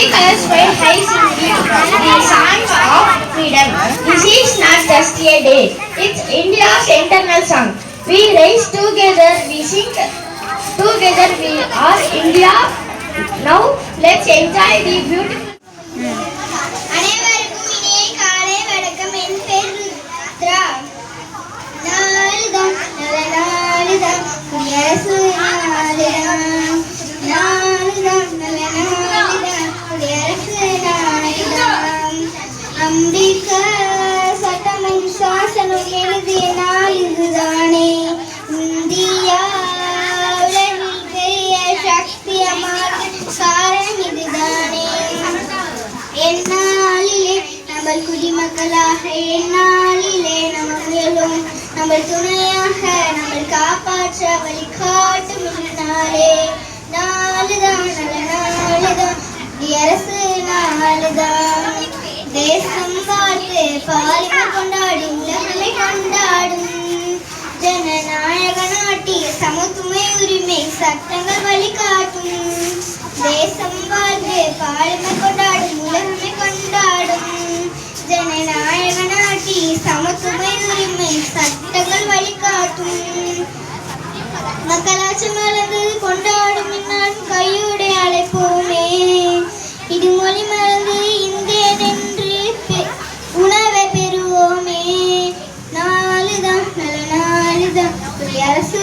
Every color spread hides in the songs of freedom. This is not just a day, it's India's internal song. We rise together, we sing together, we are India. Now let's enjoy the beautiful. அனைவருக்கும் இனிய காலை வணக்கம். என் பேர் ருத்ரா. நாளுதான் நல்ல நாளுதான், குடியரசு நாளுதான். நாளுதான் நல்ல நாளுதான், குடியரசு நாளுதான். அம்பேத்கர் சட்டமும் சாசனம் எழுதிய நாள் இதுதானே. இந்தியா உலகில் பெரிய சக்தியமாக காரணம் இதுதானே. எந்நாளிலே நம்ம குடிமக்களாக, எந்நாளிலே நம்ம முயலும் நம்ம துணையாக, நம்ம காப்பாற்ற வழிகாட்டும் நாளே. நாளுதான் நல்ல நாளுதான், குடியரசு நாளுதான். தேசம் வாழ்த்து பாலிமை கொண்டாடும், உலகமே கொண்டாடும். ஜனநாயக நாட்டிய சமத்துவ உரிமை சட்டங்கள் வழிகாட்டும். தேசம் வாழ்த்து பாலிமை கொண்டாடும், உலகமே கொண்டாடும். ஜனநாயக நாட்டிய சமத்துவ உரிமை சட்டங்கள் வழிகாட்டும். மக்களாட்சி மலர்ந்து கொண்டாடும் நான் கையோடு அழைப்போமே. இது மொழி மறந்து இந்தியன் என்று உணவை பெறுவோமே. நாளுதான் நல்ல நாளுதான், குடியரசு